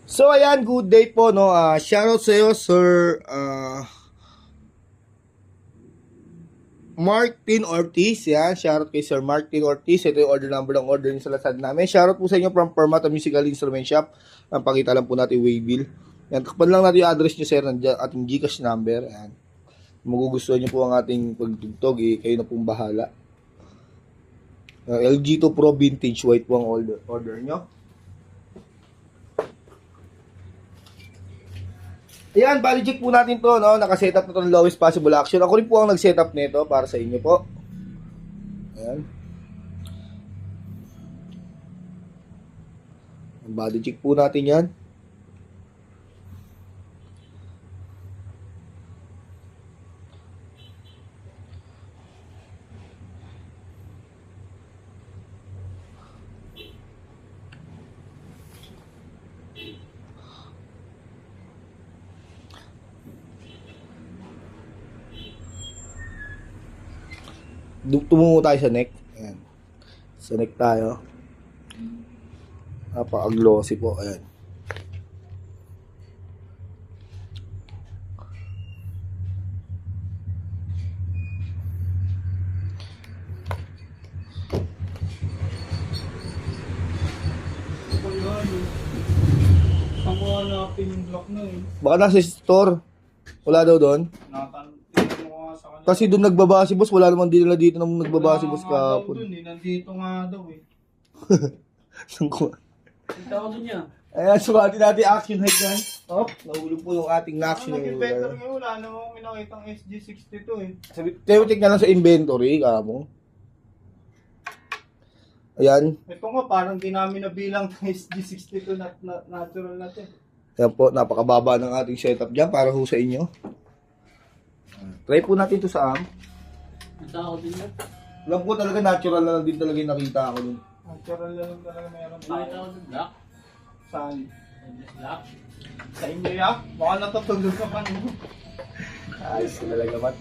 So ayan, good day po no. Shoutout sa iyo Sir Martin Ortiz. Yan, shoutout kay Sir Martin Ortiz. Ito yung order number ng order niyo sa Lazada namin. Shoutout po sa inyo from Permata Musical Instrument Shop. Ang pakita lang po natin waybill. Yan, takpan lang natin yung address niyo sir, ng ating GCash number. Yan. Magugustuhan niyo po ang ating pagtugtog, kayo na pong bahala. LG2 Pro Vintage White po ang order nyo. Ayan, bali check po natin to, no? Naka-setup na to ng lowest possible action. Ako rin po ang nag-setup nito para sa inyo po. Ayan. Body check po natin yan. Tumungo tayo sa neck. Ayan. Sa neck tayo. Napaka-glossy po. Ayan. Saan mo hanapin yung block na eh? Baka nasa store. Wala daw doon. Natanong mo nga sa kanila. Kasi doon nagbaba si boss. Wala naman din nila dito nang nagbaba si boss Wala nga daw kahapon. dun eh. Nandito nga daw eh. Saan ko? Punta ko dun niya. Ayan, sukatin natin action height yan. Oh, nahulog po yung ating action height. Nag-inventor nga wala namang minakitang SG62 eh. Tayo check na lang sa inventory, kamo. Ayan. Ito nga parang di namin nabilang ng SG62 na natural natin. Ayan po, napakababa ng ating setup dyan para ho sa inyo. Try po natin ito sa arm. Punta ako din yan. Alam po talaga natural na lang din talaga yung nakita ko dun. Natural na lang talaga meron tayo. Nakita ko sa block. Saan? Block. Sa inyo ya? Baka natutulog ka pa nyo. Ayos ko talaga, Mat.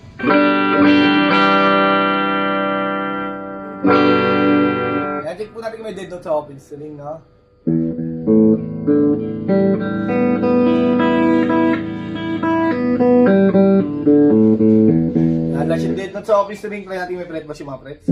Ayan, check po natin kung may dead note sa open string, no? Ayan, last yung dead note sa open string. Try natin may fret ba yung mga frets.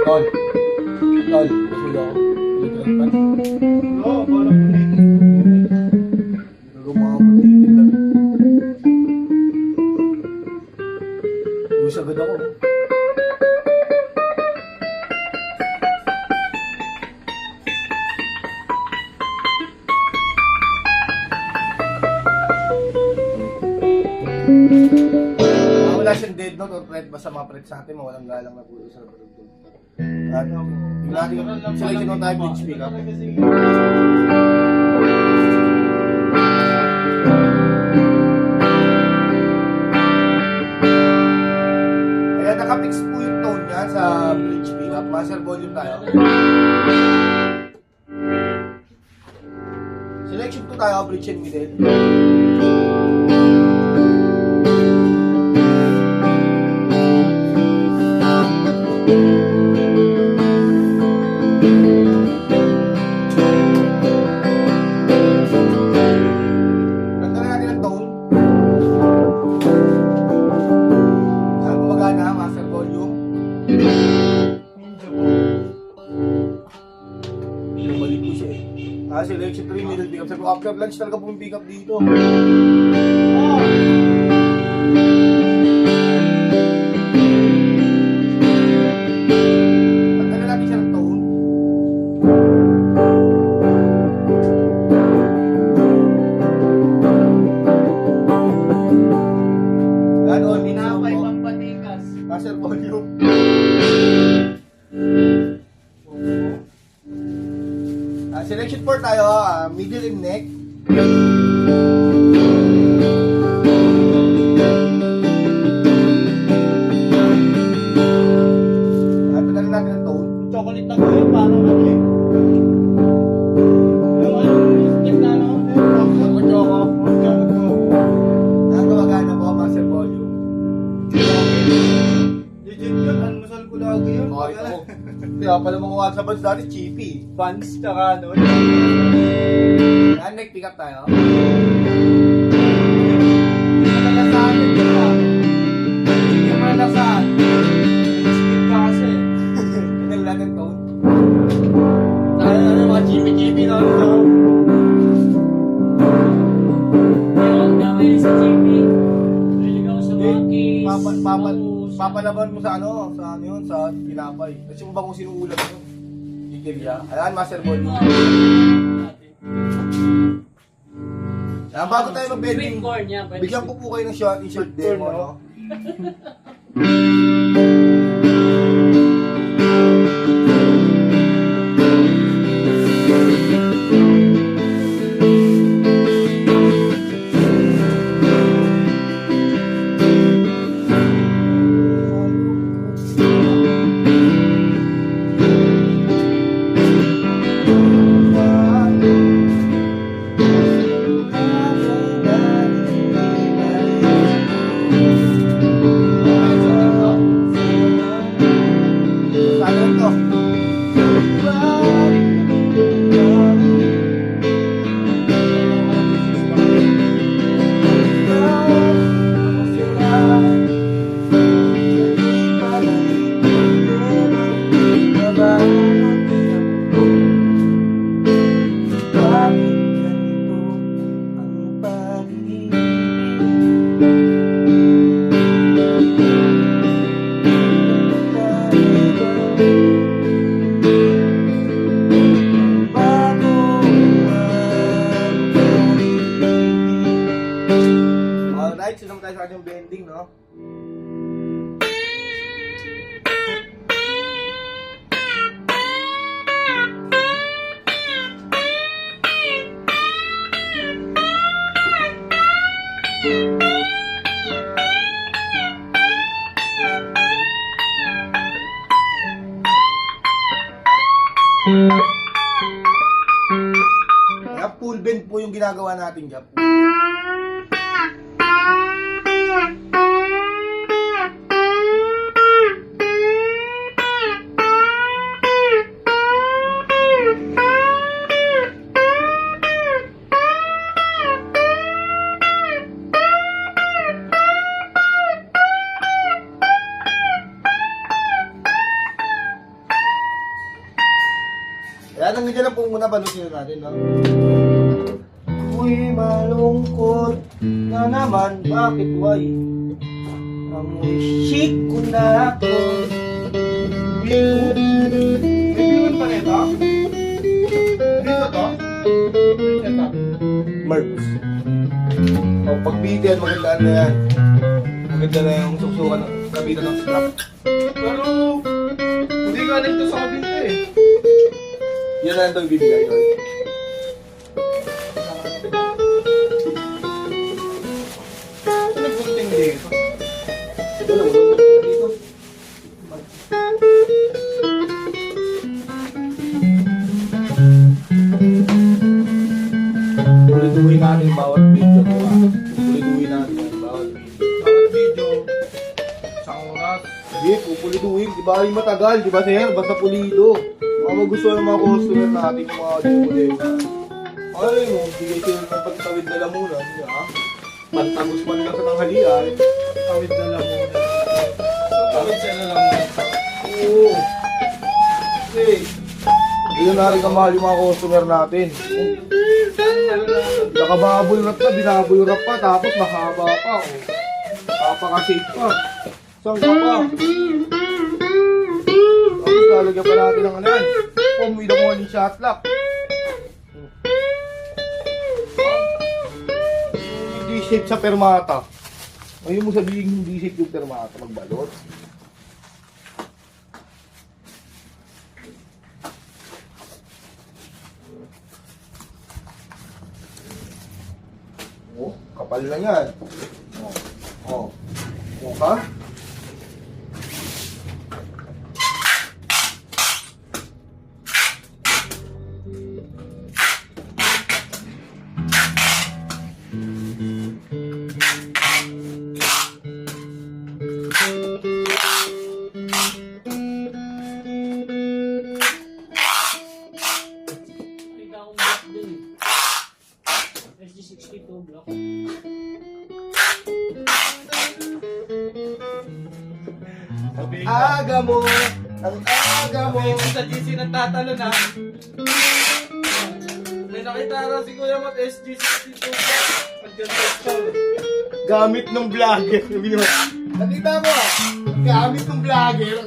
Tol. Tol. Masulo ako. Ulit-ulit pa. Oo, parang pulitin. Gumamatitin lang. Uwis agad ako. Wala siyang dead note or fret. Basta mga fret sa atin, mawalang galang na po sa patugtog. At tingnan natin yung selection ng type pitch pick up. Kaya nakapix po yung tone niya sa bridge pick up. Master volume tayo. Selection 2 tayo, bridge and middle. Tanggalin natin ang tone. Saan gumagana, master volume. Bumalik ko siya eh. Selection 3 middle pick up. Sabi ko, after lunch talaga po yung pick up dito. Tanggalin natin siya ng tone. Ano, hindi na ako. volume. Selection 4 tayo, middle and neck. Pinarin natin ang tone. Chocolate na ko yun, parang ano eh. Yung ano, step na ano. Nakakawagana po, master volume. Legit yun, almusal ko lagi yun. Okay po. Kaya pala mga WhatsApp bands dati, cheapy. Buns, tsaka ano. Neck pick up tayo. Nalasahan yun yun ah. Hindi mo nalasahan. Skip ka kasi. Pinarin natin tone. Ano, mga chippy-chippy na ano. Yung gawin sa GP, naligaw sa Maki, Papalaban mo sa ano yun, sa pinapay. Kasi mo ba kung sino ulam yun? Gigilia. Ayan, master volume. Bago tayo mag-bedding, sweet corn niya. bigyan ko po kayo ng shot t-shirt demo, no? Alright, sunod tayo sa ating bending, no? Kaya full bend po yung ginagawa natin dyan. Kaya nandiyan lang po muna, balutin na natin, no? Ako'y malungkot na naman, bakit why? Amoy chic ko na ako. Reviewan pa nito? Dito to? Ito. Mercs. O, pag BTL, magandaan na yan. Maganda na yung suksukan ng kabitan ng strap. Pero, hindi ka nito sa kabinto eh. Yan na ito yung bibigay ko. Ito nagpunting dito. Ito lang, dito. Ulituhin natin bawat video ko, ha? Ulituhin natin bawat video. Bawat video, isang oras. Hindi, pupulituhin. Di ba yung matagal? Di ba, sir? Basta pulido. Mga magustuhan ng mga customer natin yung mga dipulena. Ay mo, bigay sila ng pagtawid na lamunan. Ha? Pantagos man lang sa tanghalian. Tawid na lang muna. So, tawid sila lang muna. Oo. Kasi, hindi na rin kamahal yung mga customer natin. Nakababul wrap pa, binabul wrap pa, tapos mahaba pa. Oh. Napaka-safe pa. Saan ka pa? Tapos lalagyan pa natin ng ano yan. Foam with a morning shot lock. Hindi shape sa permata. Ngayon mo sabihin hindi shape yung permata magbalot. Kapal na yan. Oh. Oh. Ha? Nakita akong block dun eh. SG62 block. Aga mo! Ang aga mo! May sa GC nagtatalo na. May nakita raw si Kuya Mat SG62. Pagkantay Gamit ng vlogger. Sabi mo, nakita mo, gamit ng vlogger.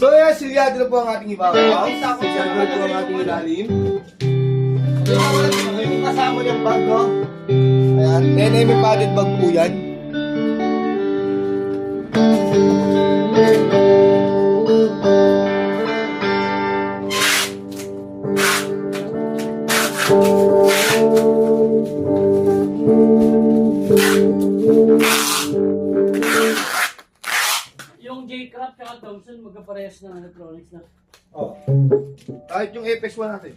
So yan, silyado na po ang ating ibabaw. Silyado na po ang ating ilalim. Yung kasama niyang bag, no? Ayan, 10mm padded bag po yan. Yung J-Craft tsaka Thompson, magkaparehas ng electronics na. Oh. Kahit yung Apex 1 natin.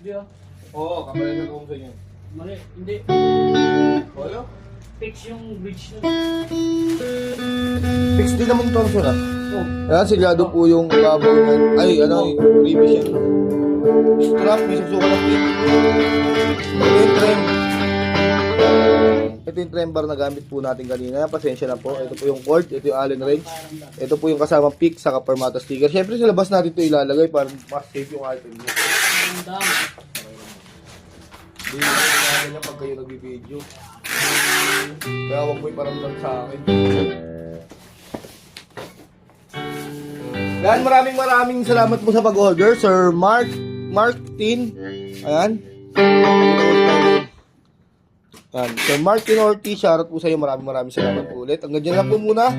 Hindi ah. Oo, kapalit na kung sa inyo. Mali. Hindi. Wala? Fix yung bridge na. Fix din naman yung Thompson, ah. Oh. Ayan, silyado po yung babaw niyan. Ay, ano, yung previous yan. Strap, may susuka ng pin. Ito yung trem. Ito yung trem bar na gamit po natin kanina. Pasensya na po. Ito po yung cord. Ito yung Allen wrench. Ito po yung kasamang pick sa Permata sticker. Siyempre, sa labas natin ito ilalagay para mas safe yung item nyo. Ang dami. Hindi mo na ganyan pag kayo nagbibideo. Kaya huwag mo iparamdam sa akin. Yan, maraming salamat po sa pag-order, Sir Martin. Ayan. Yan, Sir Martin Ortiz, shoutout po sa iyo. Maraming salamat po ulit. Hanggang dyan lang po muna.